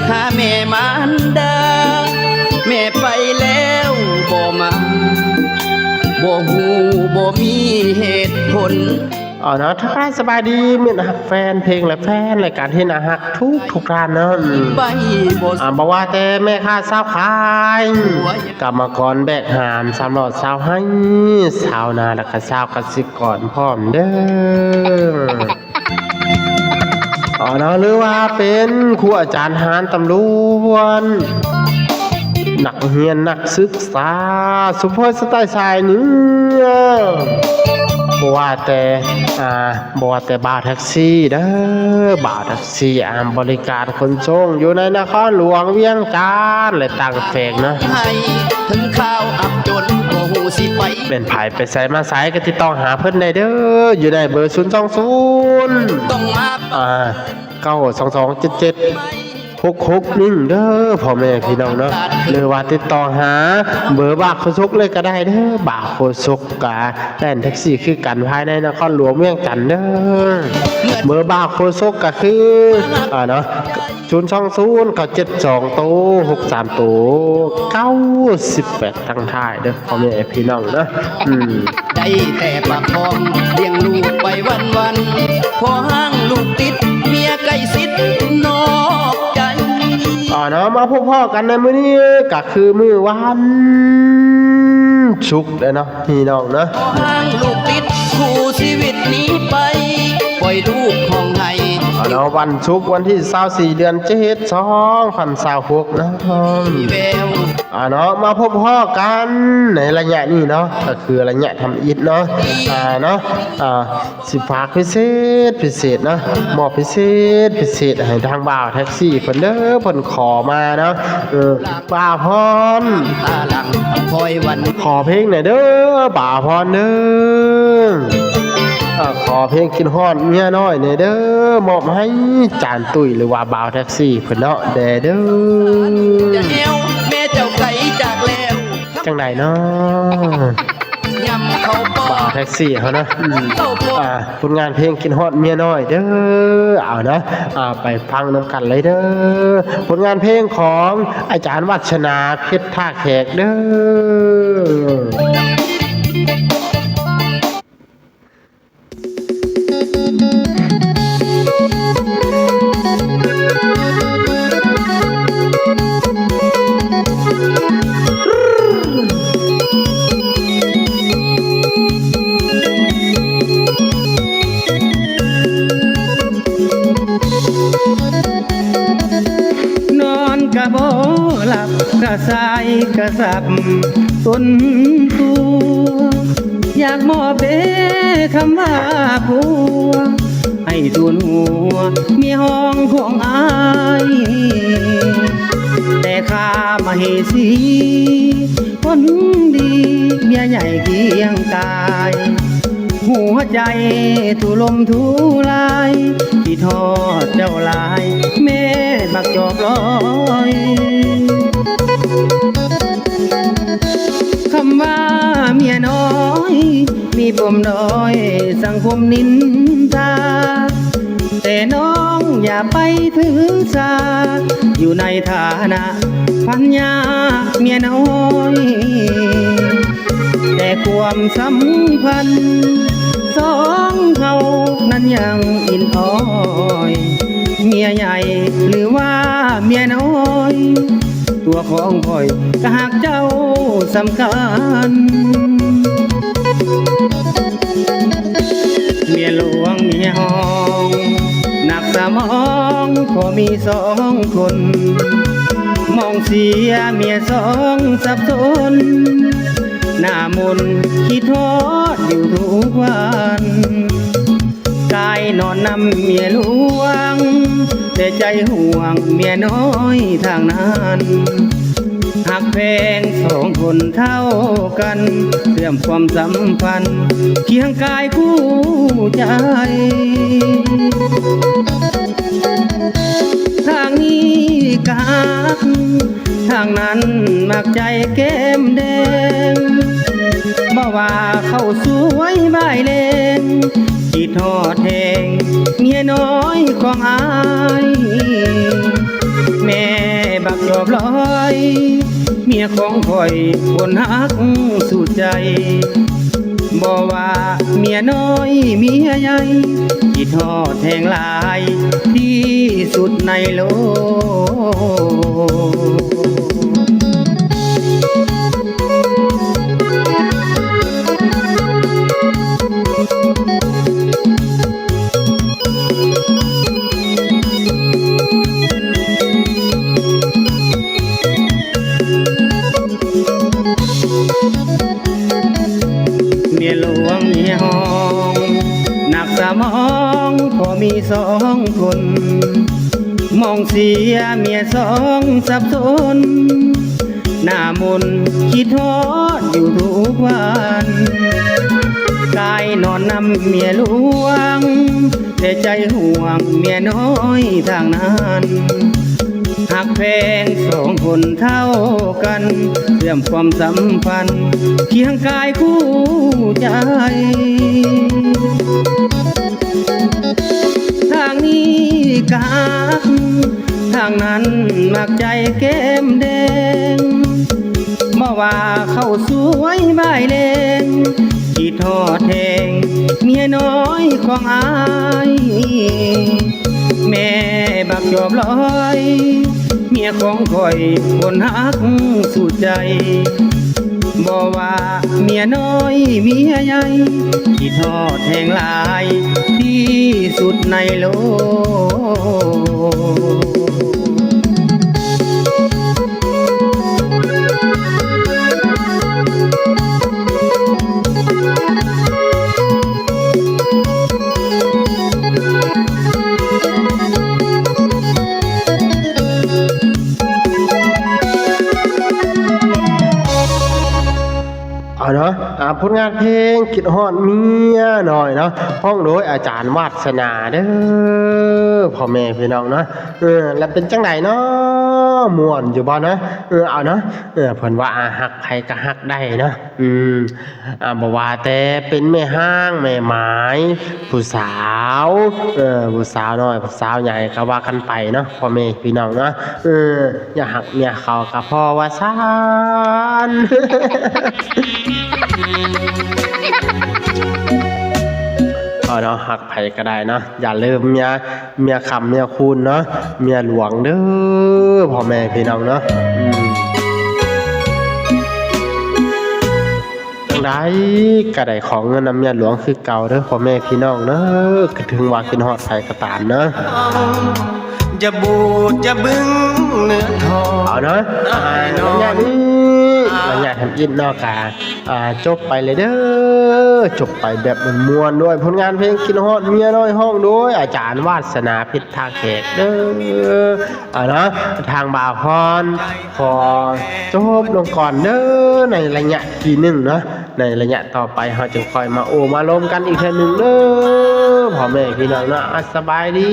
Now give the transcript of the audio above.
หาแม่มารดาแม่ไปแล้วบ่มาบ่ฮู้บ่มีเหตุผลเนาะทักทายสบายดีมีนะฮักแฟนเพลงและแฟนรายการที่น่าฮักทุกร้านเนาะบอกว่าแต่แม่ค้าสาวขายกรรมกรแบกหามสามหลอดสาวให้สาวนาและก็สาวกสิกรพร้อมเด้อเนาะหรือว่าเป็นครูอาจารย์หารตำรวจนักเรียนนักศึกษาสุภาพสไตล์ชายเนื้อบ่ว่าแต่บ่าวแท็กซี่เด้อบ่าวแท็กซี่บริการขนส่งอยู่ในนครหลวงเวียงจันทน์และต่างแฝงนะให้ถึงข้าวอับจนบ่ฮู้สิไปเป็นไผไปไสมาไสก็ติดต่อหาเพิ่นได้เด้ออยู่ในเบอร์020ต้องมา92277 66เด้อพ่อแม่พี่น้องเนาะหรือว่าติดต่อหาเบอร์บ่าวโคชกเลยก็ได้เด้อบ่าวโคชกกะแล่นแท็กซี่คือกันภายในนครหลวงเวียงจันทน์เด้อเบอร์บ่าวโคชกก็คือเนาะ020 972 63 98ทั้งท้ายเด้อพ่อแม่พี่น้องเนาะได้แต่ปากท้องเลี้ยงลูกไปวันๆพอห้างลูกติดเมียใกล้ชิดนอกใจเนาะมาพบพ่อกันในมื้อนี้ก็คือมื้อวันศุกร์เนาะพี่น้องเนาะห้างลูกติดคู่ชีวิตนี้ไปปล่อยลูกของไห้เนาะวันศุกร์วันที่24เดือน7 2026นะเนาะมาพบพ่อกันในระยะนี้เนาะก็คือระยะทำอิฐเนาะเนาะสิฝากพิเศษเนาะมอบพิเศษให้ทางบ่าวแท็กซี่เพิ่นเด้อเพิ่นขอมาเนาะบ่าวพรตาหลังคอยวันขอเพลงหน่อยเด้อบ่าวพรเด้อขอเพลงกินฮอดเมียน้อยเนี่ยเด้อมอบให้จานตุ้ยหรือว่าบ่าวแท็กซี่เพิ่นเนาะเด้อแม่เจ้าไกลจากแล้วจังไดเนาะยำเขาบ่าวแท็กซี่เขานะผลงานเพลงกินฮอดเมียน้อยเด้อเอานะไปฟังนำกันเลยเด้อผลงานเพลงของอาจารย์วัชนาเพชรท่าแขกเด้อกะบ่หลับกะสายกะสับต้นตัวอยากมอบเด้คำว่าผัวให้ทุนหัวมีห้องของอายแต่ข้ามาเหสีคนดีเมียใหญ่เคียงกายหัวใจทุลมทุลายที่ทอดเจ้าลายแม่มักจอบลอยคำว่าเมียน้อยมีปมน้อยสังคมนินทาแต่น้องอย่าไปถือสาอยู่ในฐานะพันยาเมียน้อยแต่ความสัมพันธ์สองเขานั้นยังอินอ้อยเมียใหญ่หรือว่าเมียน้อยตัวของพ่อยก็หากเจ้าสำคัญเมียหลวงเมียห้องหนักสมองพอมีสองคนมองเสียเมียสองสับสนหน้ามนคิดทอดอยู่ทุกวันกายนอนนำเมียหลวงแต่ใจห่วงเมียน้อยทางนั้นหักแพงสองคนเท่ากันเสื่อมความสัมพันธ์เคียงกายคู่ใจทางนี้กักทางนั้นมักใจแก้มแดงบ่ว่าเข้าสวยใบเลงที่ทอดแทงเมียน้อยของอายแม่ ม่บักจอบลอยเมียของข่อยคนฮักสุดใจบ่ว่าเมียน้อยเมียใหญ่คิดทอดแทงหลายที่สุดในโลเมียหลวงเมียห้องหนักสมองพอมีสองคนมองเสียเมียสองสับสนหน้ามนคิดทอดอยู่ทุกวันกายนอนนำเมียหลวงแต่ใจห่วงเมียน้อยทางนั้นหักแพงสองคนเท่ากันเสื่อมความสัมพันธ์เคียงกายคู่ใจทางนี้กักทางนั้นมักใจแก้มแดงมาว่าเข้าสวยใบเลงที่ทอดแทงเมียน้อยของอายแม่บักจอบลอยเมียของข่อยคนฮักสุดใจบ่ว่าเมียน้อยเมียใหญ่ที่ทอดแทงหลายที่สุดในโลกเอาเนาะผลงานเพลงคิดฮอดเมียหน่อยเนาะห้องโดยอาจารย์วาสนาเด้อพ่อแม่พี่น้องเนาะแล้วเป็นจังไดเนาะม่วนอยู่บ่เนาะเอาเนาะเพิ่นว่าฮักไผก็ฮักได้เนาะบ่ว่าแต่เป็นแม่ห้างแม่หมายผู้สาวผู้สาวน้อยผู้สาวใหญ่ก็ว่ากันไปเนาะพ่อแม่พี่น้องเนาะอย่าหักเมียเขาก็พอว่าซ่านเนาะหักไผก็ได้เนาะอย่าลืมเมียคำเมียคุณเนาะเมียหลวงเด้อพ่อแม่พี่น้องเนาะจังไดก็ได้ของเงินนำเมียหลวงคือเก่าเด้อพ่อแม่พี่น้องเนาะก็ถึงว่ากินฮอดไผก็ตามเนาะจะบูดจะบึ้งเนื้อทองเอาเนาะระยะนี้ระยะทำอินนอกกาจบไปเลยเด้อจบไปแบบม่วนด้วยผลงานเพลงกินฮอดเมียน้อยห้องด้วยอาจารย์วาสนาพิษทาแขกเด้อเอาเนาะทางบ่าวพรขอจบลงก่อนเด้อในระยะที่หนึ่งเนาะในระยะต่อไปเราจะคอยมามาลมกันอีกทีหนึ่งเด้อพ่อแม่พี่น้องเนาะสบายดี